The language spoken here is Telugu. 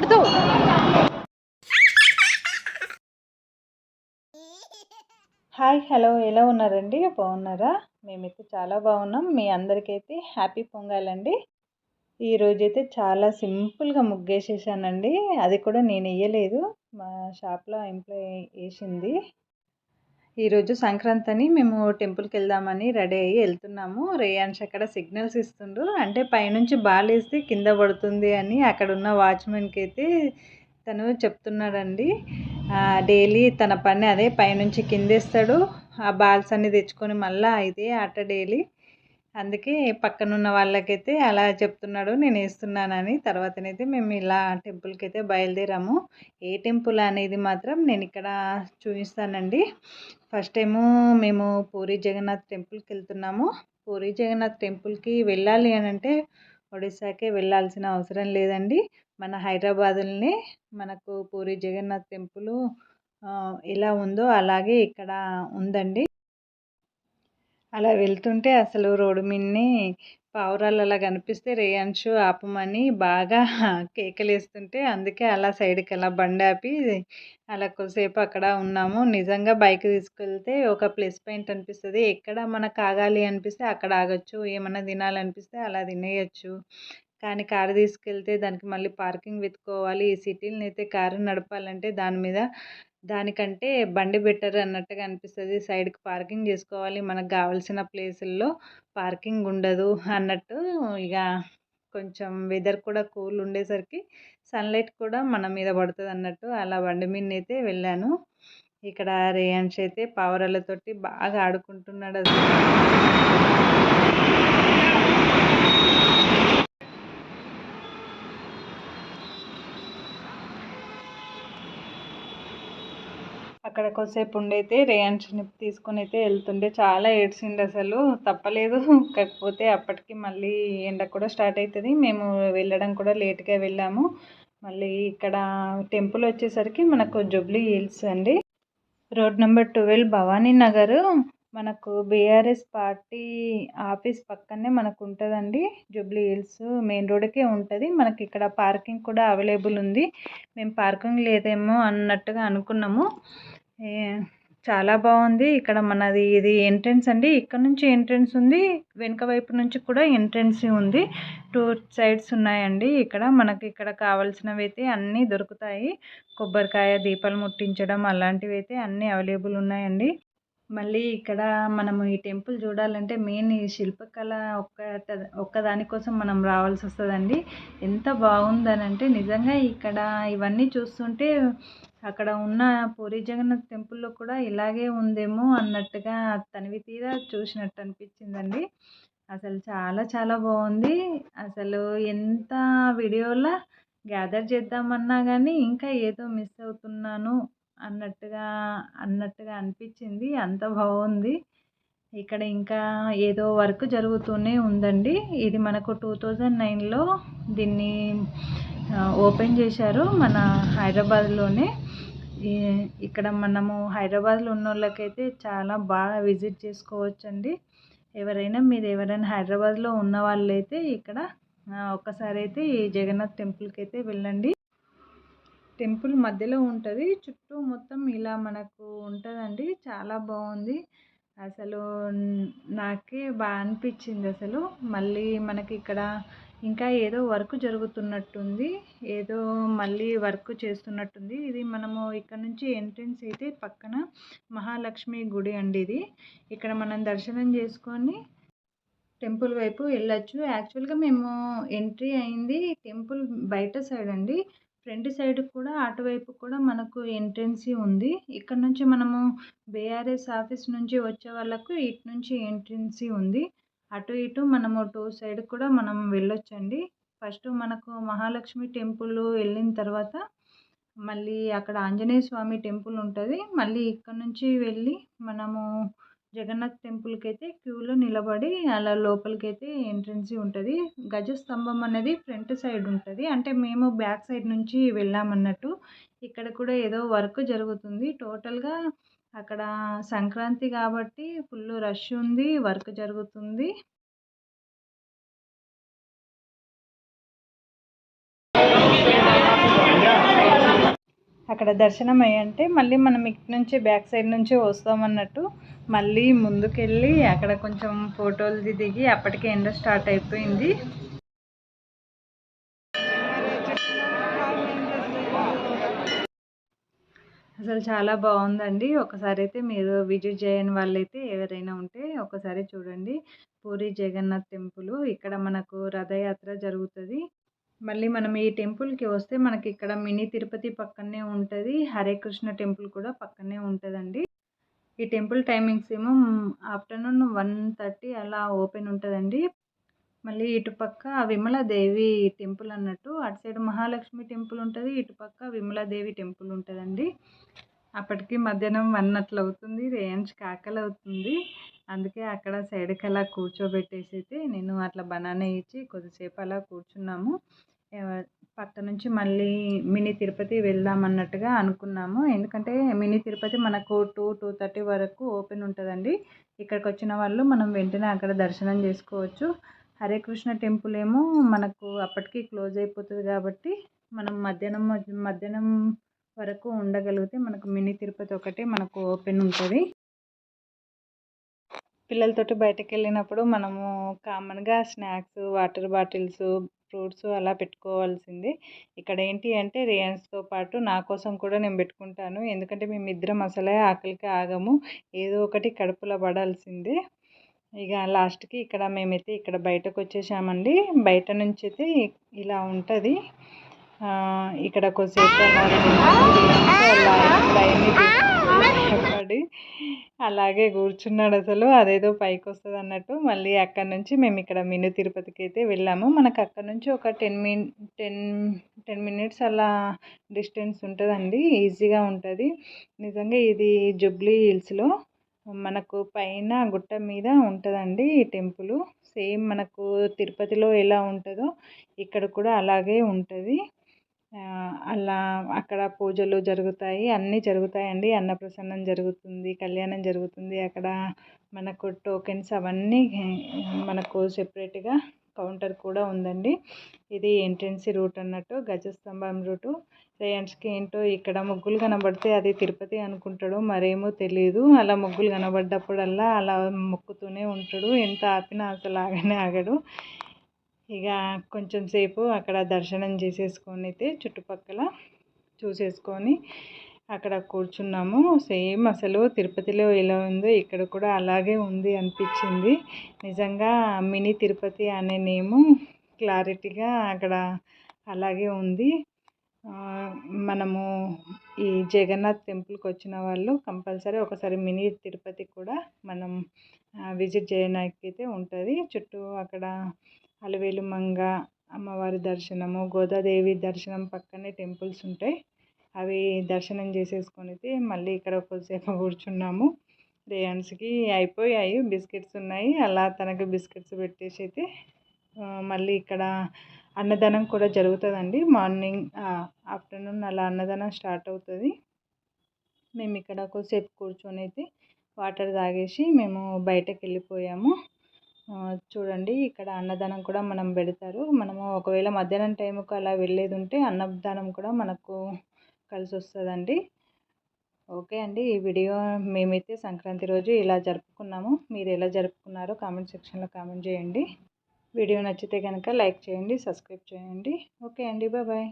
కొడతావు. హాయ్, హలో, ఎలా ఉన్నారండి? బాగున్నారా? మేమైతే చాలా బాగున్నాం. మీ అందరికైతే హ్యాపీ పొంగాలండి. ఈరోజైతే చాలా సింపుల్గా ముగ్గేసేసానండి. అది కూడా నేను వేయలేదు, మా షాప్లో ఎంప్లాయీ వేసింది. ఈరోజు సంక్రాంతి అని మేము టెంపుల్కి వెళ్దామని రెడీ అయ్యి వెళ్తున్నాము. రేయాన్ష్ అక్కడ సిగ్నల్స్ ఇస్తుండ్రు, అంటే పైనుంచి బాలేస్తే కింద పడుతుంది అని అక్కడ ఉన్న వాచ్మెన్కి అయితే తను చెప్తున్నాడండి. డైలీ తన పని అదే, పైనుంచి కిందేస్తాడు, ఆ బాల్స్ అన్ని తెచ్చుకొని మళ్ళీ ఇదే ఆట డైలీ. అందుకే పక్కనున్న వాళ్ళకైతే అలా చెప్తున్నాడు, నేను వేస్తున్నానని. తర్వాతనైతే మేము ఇలా టెంపుల్కి అయితే బయలుదేరాము. ఏ టెంపుల్ అనేది మాత్రం నేను ఇక్కడ చూపిస్తానండి. ఫస్ట్ ఏమో మేము పూరి జగన్నాథ్ టెంపుల్కి వెళ్తున్నాము. పూరి జగన్నాథ్ టెంపుల్కి వెళ్ళాలి అని అంటే ఒడిశాకే వెళ్ళాల్సిన అవసరం లేదండి. మన హైదరాబాద్లోనే మనకు పూరి జగన్నాథ్ టెంపుల్ ఎలా ఉందో అలాగే ఇక్కడ ఉందండి. అలా వెళ్తుంటే అసలు రోడ్డు మీదనే పావురాలు అలా కనిపిస్తే రేయాన్షు ఆపమని బాగా కేకలేస్తుంటే, అందుకే అలా సైడ్కి అలా బండి ఆపి అలా కొద్దిసేపు అక్కడ ఉన్నాము. నిజంగా బైక్ తీసుకెళ్తే ఒక ప్లస్ పాయింట్ అనిపిస్తుంది. ఎక్కడ మనకు ఆగాలి అనిపిస్తే అక్కడ ఆగొచ్చు, ఏమన్నా తినాలనిపిస్తే అలా తినేయచ్చు. కానీ కారు తీసుకెళ్తే దానికి మళ్ళీ పార్కింగ్ వెతుక్కోవాలి. ఈ సిటీలో అయితే కారు నడపాలంటే దానికంటే బండి బెటర్ అన్నట్టుగా అనిపిస్తుంది. సైడ్కి పార్కింగ్ చేసుకోవాలి, మనకు కావాల్సిన ప్లేసుల్లో పార్కింగ్ ఉండదు అన్నట్టు. ఇక కొంచెం వెదర్ కూడా కూల్ ఉండేసరికి సన్లైట్ కూడా మన మీద పడుతుంది అన్నట్టు అలా బండి మీద అయితే వెళ్ళాను. ఇక్కడ రేయాన్ష్ అయితే పావురాలతోటి బాగా ఆడుకుంటున్నాడు. అక్కడ కొద్దిసేపు ఉండైతే రేయాన్ష్ని తీసుకొని అయితే వెళ్తుండే చాలా ఏడ్చిండు, అసలు తప్పలేదు. కాకపోతే అప్పటికి మళ్ళీ ఎండ కూడా స్టార్ట్ అవుతుంది. మేము వెళ్ళడం కూడా లేట్గా వెళ్ళాము. మళ్ళీ ఇక్కడ టెంపుల్ వచ్చేసరికి మనకు జూబ్లీ హిల్స్ అండి. Road number 12 Bhavani Nagar. మనకు బీఆర్ఎస్ పార్టీ ఆఫీస్ పక్కనే మనకు ఉంటుందండి. జూబ్లీ హిల్స్ మెయిన్ రోడ్కే ఉంటుంది. మనకి ఇక్కడ పార్కింగ్ కూడా అవైలబుల్ ఉంది. మేము పార్కింగ్ లేదేమో అన్నట్టుగా అనుకున్నాము. చాలా బాగుంది. ఇక్కడ మనది ఇది ఎంట్రన్స్ అండి. ఇక్కడ నుంచి ఎంట్రన్స్ ఉంది, వెనుక వైపు నుంచి కూడా ఎంట్రన్స్ ఉంది. 2 సైడ్స్ ఉన్నాయండి. ఇక్కడ మనకి ఇక్కడ కావాల్సినవి అయితే అన్నీ దొరుకుతాయి. కొబ్బరికాయ దీపాలు ముట్టించడం అలాంటివి అయితే అన్నీ అవైలబుల్ ఉన్నాయండి. మళ్ళీ ఇక్కడ మనము ఈ టెంపుల్ చూడాలంటే మెయిన్ ఈ శిల్పకళ ఒక్కదానికోసం మనం రావాల్సి వస్తుందండి. ఎంత బాగుందనంటే నిజంగా ఇక్కడ ఇవన్నీ చూస్తుంటే అక్కడ ఉన్న పూరి జగన్నాథ్ టెంపుల్లో కూడా ఇలాగే ఉందేమో అన్నట్టుగా తనివి తీరా చూసినట్టు అనిపించిందండి. అసలు చాలా చాలా బాగుంది. అసలు ఎంత వీడియోలో గ్యాదర్ చేద్దామన్నా కానీ ఇంకా ఏదో మిస్ అవుతున్నాను అన్నట్టుగా అనిపించింది. అంత బాగుంది. ఇక్కడ ఇంకా ఏదో వర్క్ జరుగుతూనే ఉందండి. ఇది మనకు 2009లో దీన్ని ఓపెన్ చేశారు మన హైదరాబాద్లోనే. ఇక్కడ మనము హైదరాబాద్లో ఉన్న వాళ్ళకైతే చాలా బాగా విజిట్ చేసుకోవచ్చండి. మీరు ఎవరైనా హైదరాబాద్లో ఉన్న వాళ్ళైతే ఇక్కడ ఒక్కసారి అయితే ఈ జగన్నాథ్ టెంపుల్కి అయితే వెళ్ళండి. టెంపుల్ మధ్యలో ఉంటుంది, చుట్టూ మొత్తం ఇలా మనకు ఉంటుందండి. చాలా బాగుంది. అసలు నాకే బాగా అనిపించింది అసలు. మళ్ళీ మనకి ఇక్కడ ఇంకా ఏదో వర్క్ జరుగుతున్నట్టుంది, ఏదో మళ్ళీ వర్క్ చేస్తున్నట్టుంది. ఇది మనము ఇక్కడ నుంచి ఎంట్రన్స్ అయితే పక్కన మహాలక్ష్మి గుడి అండి ఇది. ఇక్కడ మనం దర్శనం చేసుకొని టెంపుల్ వైపు వెళ్ళొచ్చు. యాక్చువల్గా మేము ఎంట్రీ అయింది టెంపుల్ బయట సైడ్ అండి. ఫ్రంట్ సైడ్ కూడా అటువైపు కూడా మనకు ఎంట్రన్సీ ఉంది. ఇక్కడ నుంచి మనము బీఆర్ఎస్ ఆఫీస్ నుంచి వచ్చే వాళ్ళకు ఇటు నుంచి ఎంట్రన్సీ ఉంది. అటు ఇటు మనము 2 సైడ్ కూడా మనం వెళ్ళొచ్చండి. ఫస్ట్ మనకు మహాలక్ష్మి టెంపుల్ వెళ్ళిన తర్వాత మళ్ళీ అక్కడ ఆంజనేయ స్వామి టెంపుల్ ఉంటుంది. మళ్ళీ ఇక్కడ నుంచి వెళ్ళి మనము జగన్నాథ్ టెంపుల్కి అయితే క్యూలో నిలబడి అలా లోపలికి అయితే ఎంట్రన్సీ ఉంటుంది. గజస్తంభం అనేది ఫ్రంట్ సైడ్ ఉంటుంది, అంటే మేము బ్యాక్ సైడ్ నుంచి వెళ్ళామన్నట్టు. ఇక్కడ కూడా ఏదో వర్క్ జరుగుతుంది. టోటల్గా అక్కడ సంక్రాంతి కాబట్టి ఫుల్ రష్ ఉంది, వర్క్ జరుగుతుంది. అక్కడ దర్శనం అయ్యంటే మళ్ళీ మనం ఇటు నుంచి బ్యాక్ సైడ్ నుంచి వస్తామన్నట్టు మళ్ళీ ముందుకెళ్ళి అక్కడ కొంచెం ఫోటోలు దిగి అప్పటికే ఎండ స్టార్ట్ అయిపోయింది. అసలు చాలా బాగుందండి. ఒకసారి అయితే మీరు విజిట్ చేయని వాళ్ళైతే ఎవరైనా ఉంటే ఒకసారి చూడండి. పూరి జగన్నాథ్ టెంపుల్ ఇక్కడ మనకు రథయాత్ర జరుగుతుంది. మళ్ళీ మనం ఈ టెంపుల్కి వస్తే మనకి ఇక్కడ మినీ తిరుపతి పక్కనే ఉంటుంది. హరే కృష్ణ టెంపుల్ కూడా పక్కనే ఉంటుందండి. ఈ టెంపుల్ టైమింగ్స్ ఏమో ఆఫ్టర్నూన్ 1:30 అలా ఓపెన్ ఉంటుందండి. మళ్ళీ ఇటుపక్క విమలాదేవి టెంపుల్ అన్నట్టు అటు సైడ్ మహాలక్ష్మి టెంపుల్ ఉంటుంది, ఇటుపక్క విమలాదేవి టెంపుల్ ఉంటుందండి. అప్పటికి మధ్యాహ్నం 1 అట్లా అవుతుంది. రేయంష్కి ఆకలి అవుతుంది. అందుకే అక్కడ సైడ్కి అలా కూర్చోబెట్టేసి అయితే నేను అట్లా బనానా ఇచ్చి కొద్దిసేపు అలా కూర్చున్నాము. పక్క నుంచి మళ్ళీ మినీ తిరుపతి వెళ్దాం అన్నట్టుగా అనుకున్నాము. ఎందుకంటే మినీ తిరుపతి మనకు 2-2:30 వరకు ఓపెన్ ఉంటుందండి. ఇక్కడికి వచ్చిన వాళ్ళు మనం వెంటనే అక్కడ దర్శనం చేసుకోవచ్చు. హరే కృష్ణ టెంపుల్ ఏమో మనకు అప్పటికి క్లోజ్ అయిపోతుంది కాబట్టి మనం మధ్యాహ్నం వరకు ఉండగలిగితే మనకు మినీ తిరుపతి ఒకటే మనకు ఓపెన్ ఉంటుంది. పిల్లలతోటి బయటకు వెళ్ళినప్పుడు మనము కామన్గా స్నాక్స్, వాటర్ బాటిల్స్, ఫ్రూట్స్ అలా పెట్టుకోవాల్సిందే. ఇక్కడ ఏంటి అంటే రేయన్స్తో పాటు నా కోసం కూడా నేను పెట్టుకుంటాను. ఎందుకంటే మేమిద్దరం అసలే ఆకలికి ఆగము. ఏదో ఒకటి కడుపులో పడాల్సిందే. ఇక లాస్ట్కి ఇక్కడ మేమైతే ఇక్కడ బయటకు వచ్చేసామండి. బయట నుంచి అయితే ఇలా ఉంటుంది. ఇక్కడ కొద్దిసేపు పడి అలాగే కూర్చున్నాడు. అసలు అదేదో పైకి వస్తుంది అన్నట్టు. మళ్ళీ అక్కడ నుంచి మేము ఇక్కడ మినీ తిరుపతికి అయితే వెళ్ళాము. మనకు అక్కడ నుంచి ఒక 10 మినిట్స్ అలా డిస్టెన్స్ ఉంటుందండి. ఈజీగా ఉంటుంది. నిజంగా ఇది జూబ్లీ హిల్స్లో మనకు పైన గుట్ట మీద ఉంటుందండి ఈ టెంపుల్. సేమ్ మనకు తిరుపతిలో ఎలా ఉంటుందో ఇక్కడ కూడా అలాగే ఉంటుంది. అలా అక్కడ పూజలు జరుగుతాయి, అన్నీ జరుగుతాయండి. అన్నప్రసన్నం జరుగుతుంది, కళ్యాణం జరుగుతుంది. అక్కడ మనకు టోకెన్స్ అవన్నీ మనకు సెపరేట్గా కౌంటర్ కూడా ఉందండి. ఇది ఎంట్రన్స్ రూట్ అన్నట్టు, గజస్తంభం రూటు. రేయన్స్కి ఏంటో ఇక్కడ ముగ్గులు కనబడితే అది తిరుపతి అనుకుంటాడు, మరేమో తెలియదు. అలా ముగ్గులు కనబడ్డప్పుడల్లా అలా మొక్కుతూనే ఉంటాడు. ఎంత ఆపినా అసలు ఆగనే ఆగడు. ఇక కొంచెం సేపు అక్కడ దర్శనం చేసేసుకొని అయితే చుట్టుపక్కల చూసేసుకొని అక్కడ కూర్చున్నాము. సేమ్ అసలు తిరుపతిలో ఎలా ఉందో ఇక్కడ కూడా అలాగే ఉంది అనిపించింది. నిజంగా మినీ తిరుపతి అనే నేము క్లారిటీగా అక్కడ అలాగే ఉంది. మనము ఈ జగన్నాథ్ టెంపుల్కి వచ్చిన వాళ్ళు కంపల్సరీ ఒకసారి మినీ తిరుపతి కూడా మనం విజిట్ చేయడానికి అయితే ఉంటుంది. చుట్టూ అక్కడ అలవేలు మంగ అమ్మవారి దర్శనము, గోదాదేవి దర్శనం పక్కనే టెంపుల్స్ ఉంటాయి. అవి దర్శనం చేసేసుకొని అయితే మళ్ళీ ఇక్కడ కొద్దిసేపు కూర్చున్నాము. రేయన్స్కి అయిపోయాయి, బిస్కెట్స్ ఉన్నాయి. అలా తనకి బిస్కెట్స్ పెట్టేసి అయితే మళ్ళీ ఇక్కడ అన్నదానం కూడా జరుగుతుందండి. మార్నింగ్ ఆఫ్టర్నూన్ అలా అన్నదానం స్టార్ట్ అవుతుంది. మేము ఇక్కడ కొద్దిసేపు కూర్చొని అయితే వాటర్ తాగేసి మేము బయటకు వెళ్ళిపోయాము. చూడండి ఇక్కడ అన్నదానం కూడా మనం పెడతారు. మనము ఒకవేళ మధ్యాహ్నం టైంకి అలా వెళ్ళేది ఉంటే అన్నదానం కూడా మనకు కలిసి వస్తుందండి. ఓకే అండి, ఈ వీడియో మేమైతే సంక్రాంతి రోజు ఇలా జరుపుకున్నాము. మీరు ఎలా జరుపుకున్నారో కామెంట్ సెక్షన్లో కామెంట్ చేయండి. వీడియో నచ్చితే కనుక లైక్ చేయండి, సబ్స్క్రైబ్ చేయండి. ఓకే అండి, బాయ్.